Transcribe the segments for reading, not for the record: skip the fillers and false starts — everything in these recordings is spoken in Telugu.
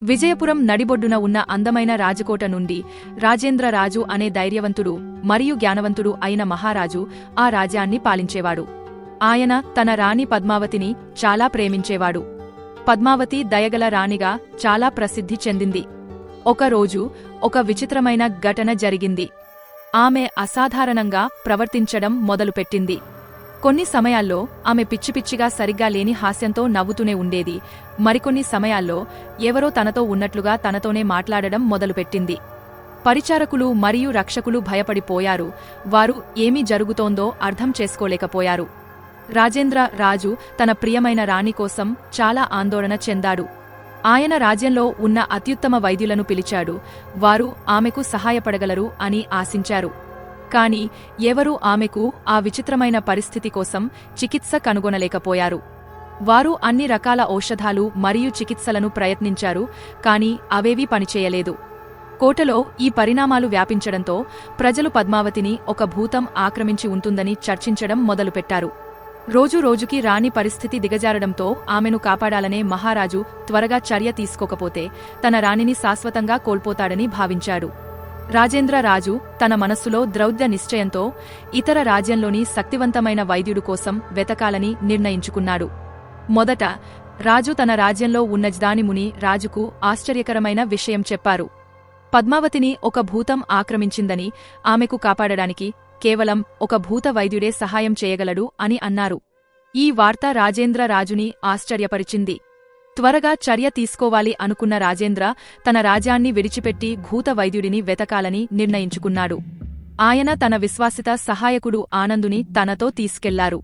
విజయపురం నడిబొడ్డున ఉన్న అందమైన రాజకోట నుండి రాజేంద్ర రాజు అనే ధైర్యవంతుడు మరియు జ్ఞానవంతుడు అయిన మహారాజు ఆ రాజ్యాన్ని పాలించేవాడు. ఆయన తన రాణి పద్మావతిని చాలా ప్రేమించేవాడు. పద్మావతి దయగల రాణిగా చాలా ప్రసిద్ధి చెందింది. ఒకరోజు ఒక విచిత్రమైన ఘటన జరిగింది. ఆమె అసాధారణంగా ప్రవర్తించడం మొదలుపెట్టింది. కొన్ని సమయాల్లో ఆమె పిచ్చిపిచ్చిగా సరిగ్గా లేని హాస్యంతో నవ్వుతూనే ఉండేది. మరికొన్ని సమయాల్లో ఎవరో తనతో ఉన్నట్లుగా తనతోనే మాట్లాడడం మొదలుపెట్టింది. పరిచారకులు మరియు రక్షకులు భయపడిపోయారు. వారు ఏమి జరుగుతోందో అర్థం చేసుకోలేకపోయారు. రాజేంద్ర రాజు తన ప్రియమైన రాణి కోసం చాలా ఆందోళన చెందాడు. ఆయన రాజ్యంలో ఉన్న అత్యుత్తమ వైద్యులను పిలిచాడు. వారు ఆమెకు సహాయపడగలరు అని ఆశించారు. కాని ఎవరూ ఆమెకు ఆ విచిత్రమైన పరిస్థితి కోసం చికిత్స కనుగొనలేకపోయారు. వారు అన్ని రకాల ఔషధాలు మరియు చికిత్సలను ప్రయత్నించారు, కాని అవేవీ పనిచేయలేదు. కోటలో ఈ పరిణామాలు వ్యాపించడంతో ప్రజలు పద్మావతిని ఒక భూతం ఆక్రమించి ఉంటుందని చర్చించడం మొదలుపెట్టారు. రోజురోజుకి రాణి పరిస్థితి దిగజారడంతో ఆమెను కాపాడాలనే మహారాజు త్వరగా చర్య తీసుకోకపోతే తన రాణిని శాశ్వతంగా కోల్పోతాడని భావించాడు. రాజేంద్ర రాజు తన మనస్సులో దృఢ నిశ్చయంతో ఇతర రాజ్యంలోని శక్తివంతమైన వైద్యుడు కోసం వెతకాలని నిర్ణయించుకున్నాడు. మొదట రాజు తన రాజ్యంలో ఉన్న జ్ఞానిముని రాజుకు ఆశ్చర్యకరమైన విషయం చెప్పారు. పద్మావతిని ఒక భూతం ఆక్రమించిందని, ఆమెకు కాపాడడానికి కేవలం ఒక భూత వైద్యుడే సహాయం చేయగలడు అని అన్నారు. ఈ వార్త రాజేంద్ర రాజుని ఆశ్చర్యపరిచింది. త్వరగా చర్య తీసుకోవాలి అనుకున్న రాజేంద్ర తన రాజ్యాన్ని విడిచిపెట్టి భూత వైద్యుడిని వెతకాలని నిర్ణయించుకున్నాడు. ఆయన తన విశ్వాసిత సహాయకుడు ఆనందుని తనతో తీసుకెళ్లారు.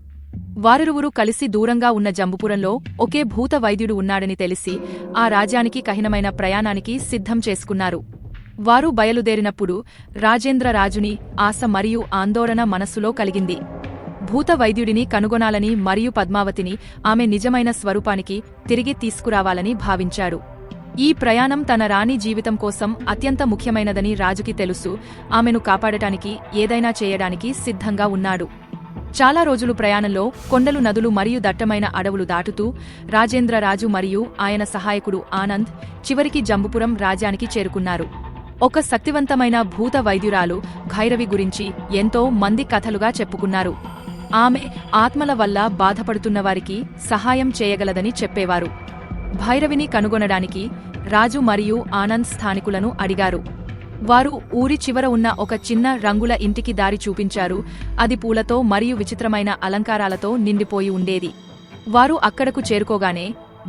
వారిరువురు కలిసి దూరంగా ఉన్న జంబుపురంలో ఒకే భూత వైద్యుడు ఉన్నాడని తెలిసి ఆ రాజ్యానికి కఠినమైన ప్రయాణానికి సిద్ధం చేసుకున్నారు. వారు బయలుదేరినప్పుడు రాజేంద్ర రాజుని ఆశ మరియు ఆందోళన మనస్సులో కలిగింది. భూత వైద్యుడిని కనుగొనాలని మరియు పద్మావతిని ఆమె నిజమైన స్వరూపానికి తిరిగి తీసుకురావాలని భావించాడు. ఈ ప్రయాణం తన రాణి జీవితం కోసం అత్యంత ముఖ్యమైనదని రాజుకి తెలుసు. ఆమెను కాపాడటానికి ఏదైనా చేయడానికి సిద్ధంగా ఉన్నాడు. చాలా రోజులు ప్రయాణంలో కొండలు, నదులు మరియు దట్టమైన అడవులు దాటుతూ రాజేంద్ర రాజు మరియు ఆయన సహాయకుడు ఆనంద్ చివరికి జంబుపురం రాజ్యానికి చేరుకున్నారు. ఒక శక్తివంతమైన భూత వైద్యురాలు భైరవి గురించి ఎంతో మంది కథలుగా చెప్పుకున్నారు. ఆమె ఆత్మల వల్ల బాధపడుతున్నవారికి సహాయం చేయగలదని చెప్పేవారు. భైరవిని కనుగొనడానికి రాజు మరియు ఆనంద్ స్థానికులను అడిగారు. వారు ఊరి చివర ఉన్న ఒక చిన్న రంగుల ఇంటికి దారి చూపించారు. అది పూలతో మరియు విచిత్రమైన అలంకారాలతో నిండిపోయి ఉండేది. వారు అక్కడకు చేరుకోగానే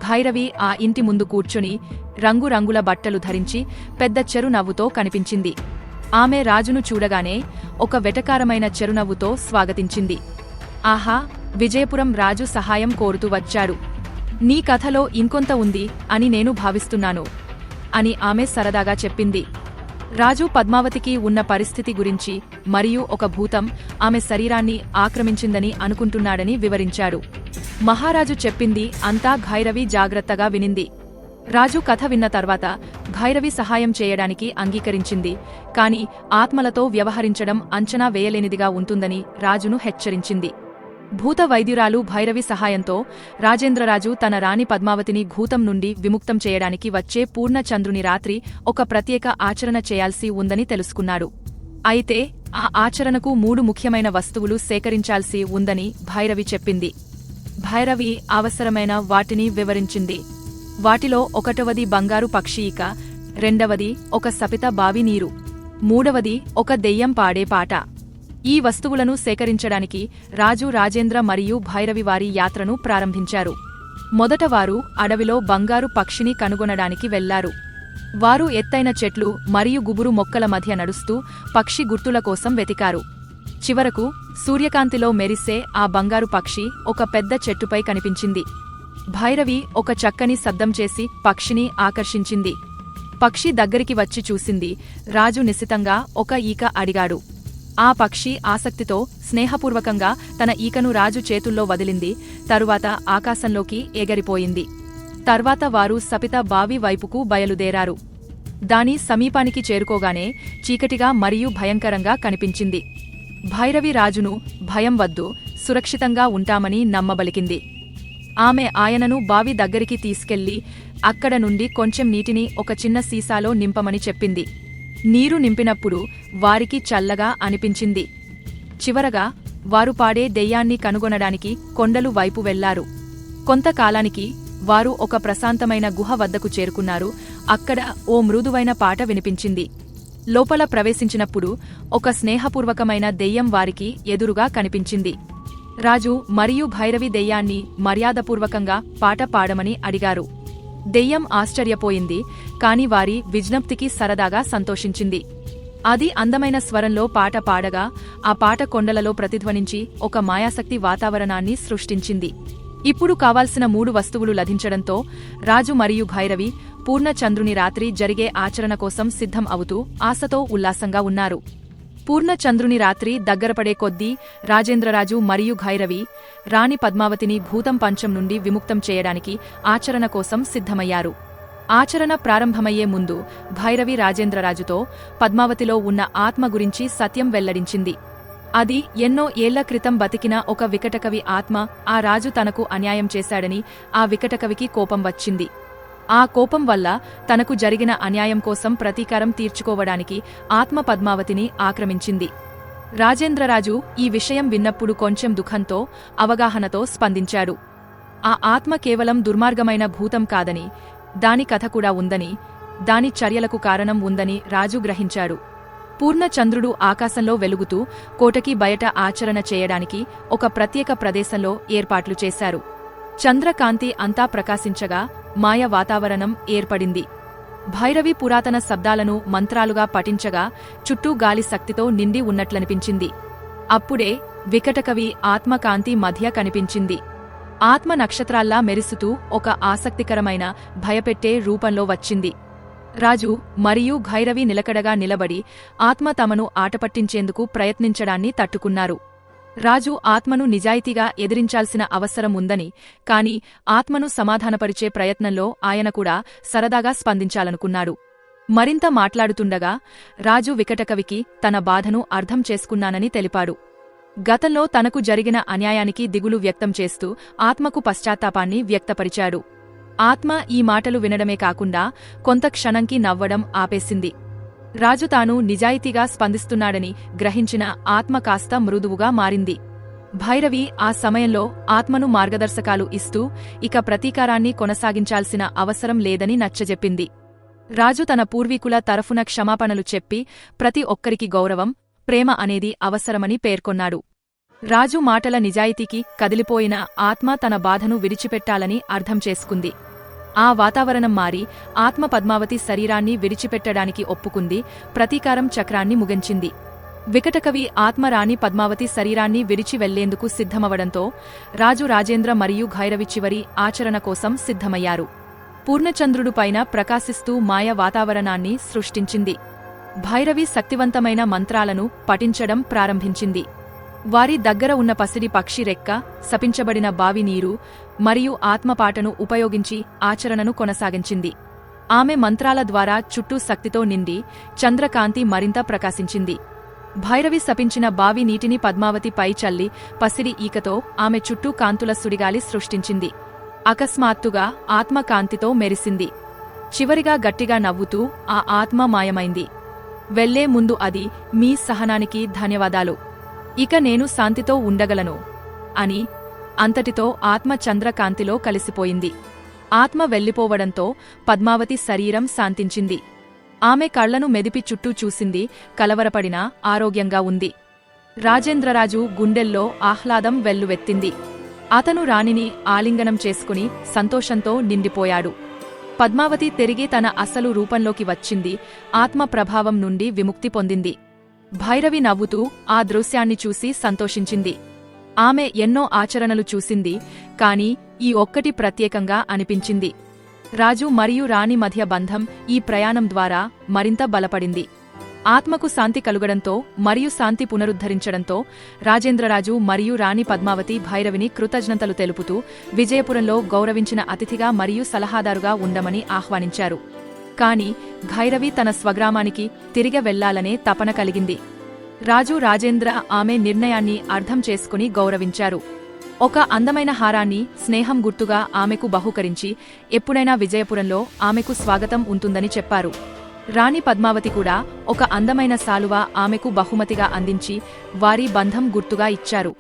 భైరవి ఆ ఇంటి ముందు కూర్చుని రంగురంగుల బట్టలు ధరించి పెద్ద చెరునవ్వుతో కనిపించింది. ఆమె రాజును చూడగానే ఒక వెటకారమైన చెరునవ్వుతో స్వాగతించింది. ఆహా, విజయపురం రాజు సహాయం కోరుతూ వచ్చాడు. నీ కథలో ఇంకొంత ఉంది అని నేను భావిస్తున్నాను అని ఆమె సరదాగా చెప్పింది. రాజు పద్మావతికి ఉన్న పరిస్థితి గురించి మరియు ఒక భూతం ఆమె శరీరాన్ని ఆక్రమించిందని అనుకుంటున్నాడని వివరించాడు. మహారాజు చెప్పింది అంతా భైరవి జాగ్రత్తగా వినింది. రాజు కథ విన్న తర్వాత భైరవి సహాయం చేయడానికి అంగీకరించింది, కాని ఆత్మలతో వ్యవహరించడం అంచనా వేయలేనిదిగా ఉంటుందని రాజును హెచ్చరించింది. భూత వైద్యురాలు భైరవి సహాయంతో రాజేంద్రరాజు తన రాణి పద్మావతిని భూతం నుండి విముక్తం చేయడానికి వచ్చే పూర్ణచంద్రుని రాత్రి ఒక ప్రత్యేక ఆచరణ చేయాల్సి ఉందని తెలుసుకున్నాడు. అయితే ఆ ఆచరణకు 3 ముఖ్యమైన వస్తువులు సేకరించాల్సి ఉందని భైరవి చెప్పింది. భైరవి అవసరమైన వాటిని వివరించింది. వాటిలో 1వది బంగారు పక్షి ఈక, 2వది ఒక సపిత బావి నీరు, 3వది ఒక దెయ్యం పాడే పాట. ఈ వస్తువులను సేకరించడానికి రాజు, రాజేంద్ర మరియు భైరవి వారి యాత్రను ప్రారంభించారు. మొదట వారు అడవిలో బంగారు పక్షిని కనుగొనడానికి వెళ్లారు. వారు ఎత్తైన చెట్లు మరియు గుబురు మొక్కల మధ్య నడుస్తూ పక్షి గుర్తుల కోసం వెతికారు. చివరకు సూర్యకాంతిలో మెరిసే ఆ బంగారు పక్షి ఒక పెద్ద చెట్టుపై కనిపించింది. భైరవి ఒక చక్కని శబ్దం చేసి పక్షిని ఆకర్షించింది. పక్షి దగ్గరికి వచ్చి చూసింది. రాజు నిశితంగా ఒక ఈక అడిగాడు. ఆ పక్షి ఆసక్తితో స్నేహపూర్వకంగా తన ఈకను రాజు చేతుల్లో వదిలింది. తరువాత ఆకాశంలోకి ఎగరిపోయింది. తర్వాత వారు సపిత బావి వైపుకు బయలుదేరారు. దాని సమీపానికి చేరుకోగానే చీకటిగా మరియు భయంకరంగా కనిపించింది. భైరవి రాజును భయం వద్దు, సురక్షితంగా ఉంటామని నమ్మబలికింది. ఆమె ఆయనను బావి దగ్గరికి తీసుకెళ్లి అక్కడ నుండి కొంచెం నీటిని ఒక చిన్న సీసాలో నింపమని చెప్పింది. నీరు నింపినప్పుడు వారికి చల్లగా అనిపించింది. చివరగా వారు పాడే దెయ్యాన్ని కనుగొనడానికి కొండలు వైపు వెళ్లారు. కొంతకాలానికి వారు ఒక ప్రశాంతమైన గుహ వద్దకు చేరుకున్నారు. అక్కడ ఓ మృదువైన పాట వినిపించింది. లోపల ప్రవేశించినప్పుడు ఒక స్నేహపూర్వకమైన దెయ్యం వారికి ఎదురుగా కనిపించింది. రాజు మరియు భైరవి దెయ్యాన్ని మర్యాదపూర్వకంగా పాట పాడమని అడిగారు. దెయ్యం ఆశ్చర్యపోయింది, కాని వారి విజ్ఞప్తికి సరదాగా సంతోషించింది. అది అందమైన స్వరంలో పాట పాడగా ఆ పాట కొండలలో ప్రతిధ్వనించి ఒక మాయాశక్తి వాతావరణాన్ని సృష్టించింది. ఇప్పుడు కావాల్సిన 3 వస్తువులు లభించడంతో రాజు మరియు భైరవి పూర్ణచంద్రుని రాత్రి జరిగే ఆచరణ కోసం సిద్ధం అవుతూ ఆశతో ఉల్లాసంగా ఉన్నారు. పూర్ణచంద్రుని రాత్రి దగ్గరపడే కొద్దీ రాజేంద్రరాజు మరియు భైరవి రాణి పద్మావతిని భూతం పంచం నుండి విముక్తం చేయడానికి ఆచరణ కోసం సిద్ధమయ్యారు. ఆచరణ ప్రారంభమయ్యే ముందు భైరవి రాజేంద్రరాజుతో పద్మావతిలో ఉన్న ఆత్మ గురించి సత్యం వెల్లడించింది. అది ఎన్నో ఏళ్ల క్రితం బతికిన ఒక వికటకవి ఆత్మ. ఆ రాజు తనకు అన్యాయం చేశాడని ఆ వికటకవికి కోపం వచ్చింది. ఆ కోపం వల్ల తనకు జరిగిన అన్యాయం కోసం ప్రతీకారం తీర్చుకోవడానికి ఆత్మ పద్మావతిని ఆక్రమించింది. రాజేంద్రరాజు ఈ విషయం విన్నప్పుడు కొంచెం దుఃఖంతో, అవగాహనతో స్పందించాడు. ఆ ఆత్మ కేవలం దుర్మార్గమైన భూతం కాదని, దాని కథ కూడా ఉందని, దాని చర్యలకు కారణం ఉందని రాజు గ్రహించాడు. పూర్ణచంద్రుడు ఆకాశంలో వెలుగుతూ కోటకి బయట ఆచరణ చేయడానికి ఒక ప్రత్యేక ప్రదేశంలో ఏర్పాట్లు చేశారు. చంద్రకాంతి అంతా ప్రకాశించగా మాయ వాతావరణం ఏర్పడింది. భైరవి పురాతన శబ్దాలను మంత్రాలుగా పఠించగా చుట్టూ గాలి శక్తితో నిండి ఉన్నట్లనిపించింది. అప్పుడే వికటకవి ఆత్మకాంతి మధ్య కనిపించింది. ఆత్మ నక్షత్రాల్లా మెరుసుతూ ఒక ఆసక్తికరమైన, భయపెట్టే రూపంలో వచ్చింది. రాజు మరియు భైరవి నిలకడగా నిలబడి ఆత్మ తమను ఆటపట్టించేందుకు ప్రయత్నించడాన్ని తట్టుకున్నారు. రాజు ఆత్మను నిజాయితీగా ఎదిరించాల్సిన అవసరం ఉందని, కాని ఆత్మను సమాధానపరిచే ప్రయత్నంలో ఆయన కూడా సరదాగా స్పందించాలనుకున్నాడు. మరింత మాట్లాడుతుండగా రాజు వికటకవికి తన బాధను అర్థం చేసుకున్నానని తెలిపాడు. గతంలో తనకు జరిగిన అన్యాయానికి దిగులు వ్యక్తం చేస్తూ ఆత్మకు పశ్చాత్తాపాన్ని వ్యక్తపరిచాడు. ఆత్మ ఈ మాటలు వినడమే కాకుండా కొంత క్షణంకి నవ్వడం ఆపేసింది. రాజు తాను నిజాయితీగా స్పందిస్తున్నాడని గ్రహించిన ఆత్మ కాస్త మృదువుగా మారింది. భైరవి ఆ సమయంలో ఆత్మను మార్గదర్శకాలు ఇస్తూ ఇక ప్రతీకారాన్ని కొనసాగించాల్సిన అవసరం లేదని నచ్చజెప్పింది. రాజు తన పూర్వీకుల తరఫున క్షమాపణలు చెప్పి ప్రతి ఒక్కరికి గౌరవం, ప్రేమ అనేది అవసరమని పేర్కొన్నాడు. రాజు మాటల నిజాయితీకి కదిలిపోయిన ఆత్మ తన బాధను విడిచిపెట్టాలని అర్థం చేసుకుంది. ఆ వాతావరణం మారి ఆత్మ పద్మావతి శరీరాన్ని విడిచిపెట్టడానికి ఒప్పుకుంది. ప్రతీకారం చక్రాన్ని ముగించింది. వికటకవి ఆత్మ రాణి పద్మావతి శరీరాన్ని విడిచి వెళ్లేందుకు సిద్ధమవడంతో రాజు రాజేంద్ర మరియు భైరవి చివరి ఆచరణ కోసం సిద్ధమయ్యారు. పూర్ణచంద్రుడు పైన ప్రకాశిస్తూ మాయ వాతావరణాన్ని సృష్టించింది. భైరవి శక్తివంతమైన మంత్రాలను పఠించడం ప్రారంభించింది. వారి దగ్గర ఉన్న పసిడి పక్షి రెక్క, శపించబడిన బావి నీరు మరియు ఆత్మపాటను ఉపయోగించి ఆచరణను కొనసాగించింది. ఆమె మంత్రాల ద్వారా చుట్టూ శక్తితో నిండి చంద్రకాంతి మరింత ప్రకాశించింది. భైరవి శపించిన బావి నీటిని పద్మావతి పై చల్లి పసిడి ఈకతో ఆమె చుట్టూ కాంతుల సుడిగాలి సృష్టించింది. అకస్మాత్తుగా ఆత్మ కాంతితో మెరిసింది. చివరిగా గట్టిగా నవ్వుతూ ఆ ఆత్మ మాయమైంది. వెళ్లే ముందు అది, మీ సహనానికి ధన్యవాదాలు. ఇక నేను శాంతితో ఉండగలను అని. అంతటితో ఆత్మ చంద్రకాంతిలో కలిసిపోయింది. ఆత్మ వెళ్లిపోవడంతో పద్మావతి శరీరం శాంతించింది. ఆమె కళ్లను మెదిపి చుట్టూ చూసింది. కలవరపడినా ఆరోగ్యంగా ఉంది. రాజేంద్రరాజు గుండెల్లో ఆహ్లాదం వెల్లువెత్తింది. అతను రాణిని ఆలింగనం చేసుకుని సంతోషంతో నిండిపోయాడు. పద్మావతి తిరిగి తన అసలు రూపంలోకి వచ్చింది. ఆత్మ ప్రభావం నుండి విముక్తి పొందింది. భైరవి నవ్వుతూ ఆ దృశ్యాన్ని చూసి సంతోషించింది. ఆమె ఎన్నో ఆచరణలు చూసింది, కాని ఈ ఒక్కటి ప్రత్యేకంగా అనిపించింది. రాజు మరియు రాణి మధ్య బంధం ఈ ప్రయాణం ద్వారా మరింత బలపడింది. ఆత్మకు శాంతి కలుగడంతో మరియు శాంతి పునరుద్ధరించడంతో రాజేంద్రరాజు మరియు రాణి పద్మావతి భైరవిని కృతజ్ఞతలు తెలుపుతూ విజయపురంలో గౌరవించిన అతిథిగా మరియు సలహాదారుగా ఉండమని ఆహ్వానించారు. కాని భైరవి తన స్వగ్రామానికి తిరిగి వెళ్లాలనే తపన కలిగింది. రాజు రాజేంద్ర ఆమె నిర్ణయాన్ని అర్థం చేసుకుని గౌరవించారు. ఒక అందమైన హారాన్ని స్నేహం గుర్తుగా ఆమెకు బహూకరించి ఎప్పుడైనా విజయపురంలో ఆమెకు స్వాగతం ఉంటుందని చెప్పారు. రాణి పద్మావతి కూడా ఒక అందమైన శాలువా ఆమెకు బహుమతిగా అందించి వారి బంధం గుర్తుగా ఇచ్చారు.